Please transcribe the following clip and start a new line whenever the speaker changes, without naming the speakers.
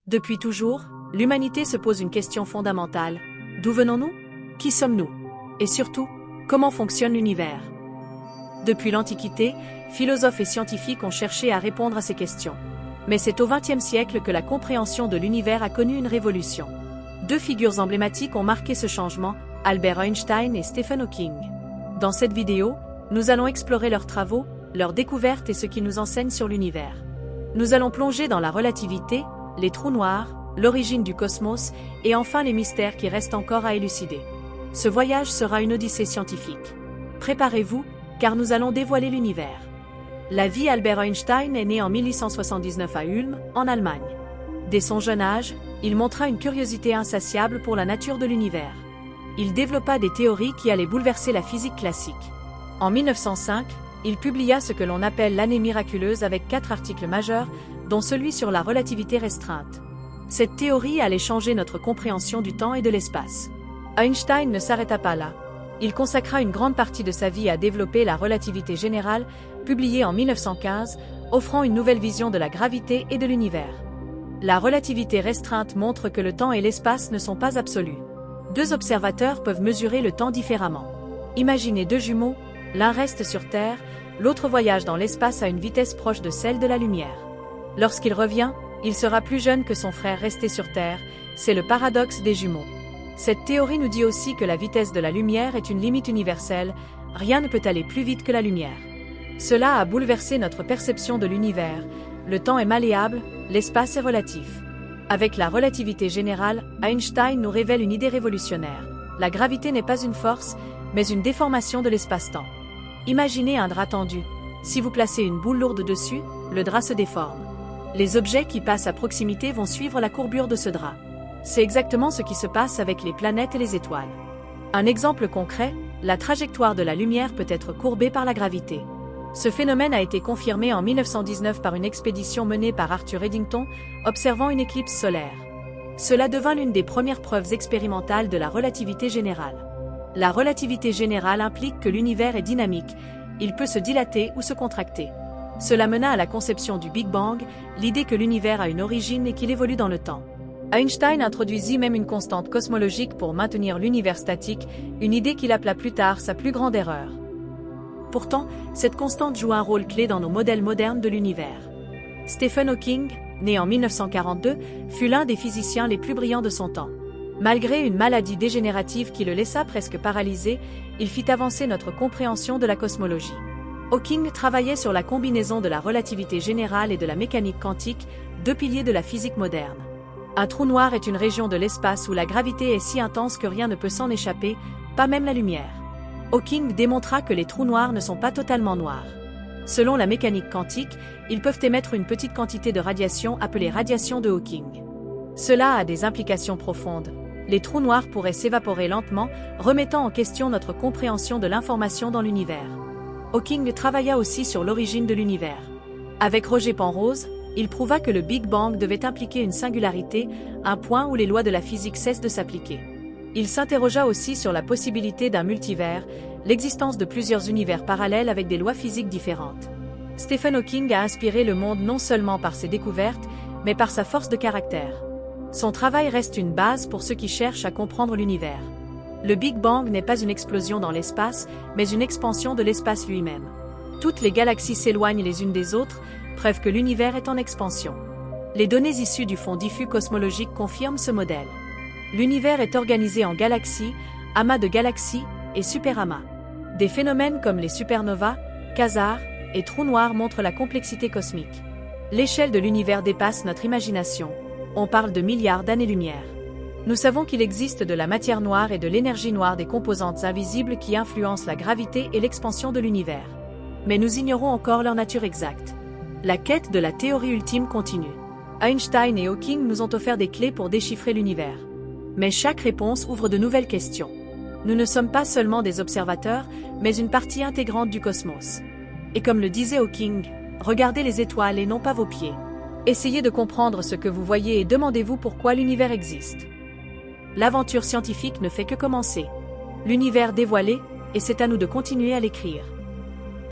Depuis toujours, l'humanité se pose une question fondamentale. D'où venons-nous? Qui sommes-nous? Et surtout, comment fonctionne l'univers? Depuis l'Antiquité, philosophes et scientifiques ont cherché à répondre à ces questions. Mais c'est au XXe siècle que la compréhension de l'univers a connu une révolution. Deux figures emblématiques ont marqué ce changement, Albert Einstein et Stephen Hawking. Dans cette vidéo, nous allons explorer leurs travaux, leurs découvertes et ce qu'ils nous enseignent sur l'univers. Nous allons plonger dans la relativité, les trous noirs, l'origine du cosmos et enfin les mystères qui restent encore à élucider. Ce voyage sera une odyssée scientifique. Préparez-vous, car nous allons dévoiler l'univers. La vie Albert Einstein est né en 1879 à Ulm, en Allemagne. Dès son jeune âge, il montra une curiosité insatiable pour la nature de l'univers. Il développa des théories qui allaient bouleverser la physique classique. En 1905, il publia ce que l'on appelle l'année miraculeuse avec 4 articles majeurs, dont celui sur la relativité restreinte. Cette théorie allait changer notre compréhension du temps et de l'espace. Einstein ne s'arrêta pas là. Il consacra une grande partie de sa vie à développer la relativité générale, publiée en 1915, offrant une nouvelle vision de la gravité et de l'univers. La relativité restreinte montre que le temps et l'espace ne sont pas absolus. Deux observateurs peuvent mesurer le temps différemment. Imaginez deux jumeaux, l'un reste sur Terre, l'autre voyage dans l'espace à une vitesse proche de celle de la lumière. Lorsqu'il revient, il sera plus jeune que son frère resté sur Terre, c'est le paradoxe des jumeaux. Cette théorie nous dit aussi que la vitesse de la lumière est une limite universelle, rien ne peut aller plus vite que la lumière. Cela a bouleversé notre perception de l'univers, le temps est malléable, l'espace est relatif. Avec la relativité générale, Einstein nous révèle une idée révolutionnaire. La gravité n'est pas une force, mais une déformation de l'espace-temps. Imaginez un drap tendu. Si vous placez une boule lourde dessus, le drap se déforme. Les objets qui passent à proximité vont suivre la courbure de ce drap. C'est exactement ce qui se passe avec les planètes et les étoiles. Un exemple concret, la trajectoire de la lumière peut être courbée par la gravité. Ce phénomène a été confirmé en 1919 par une expédition menée par Arthur Eddington, observant une éclipse solaire. Cela devint l'une des premières preuves expérimentales de la relativité générale. La relativité générale implique que l'univers est dynamique, il peut se dilater ou se contracter. Cela mena à la conception du Big Bang, l'idée que l'univers a une origine et qu'il évolue dans le temps. Einstein introduisit même une constante cosmologique pour maintenir l'univers statique, une idée qu'il appela plus tard sa plus grande erreur. Pourtant, cette constante joue un rôle clé dans nos modèles modernes de l'univers. Stephen Hawking, né en 1942, fut l'un des physiciens les plus brillants de son temps. Malgré une maladie dégénérative qui le laissa presque paralysé, il fit avancer notre compréhension de la cosmologie. Hawking travaillait sur la combinaison de la relativité générale et de la mécanique quantique, deux piliers de la physique moderne. Un trou noir est une région de l'espace où la gravité est si intense que rien ne peut s'en échapper, pas même la lumière. Hawking démontra que les trous noirs ne sont pas totalement noirs. Selon la mécanique quantique, ils peuvent émettre une petite quantité de radiation appelée radiation de Hawking. Cela a des implications profondes. Les trous noirs pourraient s'évaporer lentement, remettant en question notre compréhension de l'information dans l'univers. Hawking travailla aussi sur l'origine de l'univers. Avec Roger Penrose, il prouva que le Big Bang devait impliquer une singularité, un point où les lois de la physique cessent de s'appliquer. Il s'interrogea aussi sur la possibilité d'un multivers, l'existence de plusieurs univers parallèles avec des lois physiques différentes. Stephen Hawking a inspiré le monde non seulement par ses découvertes, mais par sa force de caractère. Son travail reste une base pour ceux qui cherchent à comprendre l'univers. Le Big Bang n'est pas une explosion dans l'espace, mais une expansion de l'espace lui-même. Toutes les galaxies s'éloignent les unes des autres, preuve que l'univers est en expansion. Les données issues du fond diffus cosmologique confirment ce modèle. L'univers est organisé en galaxies, amas de galaxies et superamas. Des phénomènes comme les supernovas, quasars et trous noirs montrent la complexité cosmique. L'échelle de l'univers dépasse notre imagination. On parle de milliards d'années-lumière. Nous savons qu'il existe de la matière noire et de l'énergie noire, des composantes invisibles qui influencent la gravité et l'expansion de l'univers. Mais nous ignorons encore leur nature exacte. La quête de la théorie ultime continue. Einstein et Hawking nous ont offert des clés pour déchiffrer l'univers. Mais chaque réponse ouvre de nouvelles questions. Nous ne sommes pas seulement des observateurs, mais une partie intégrante du cosmos. Et comme le disait Hawking, regardez les étoiles et non pas vos pieds. Essayez de comprendre ce que vous voyez et demandez-vous pourquoi l'univers existe. L'aventure scientifique ne fait que commencer. L'univers dévoilé, et c'est à nous de continuer à l'écrire.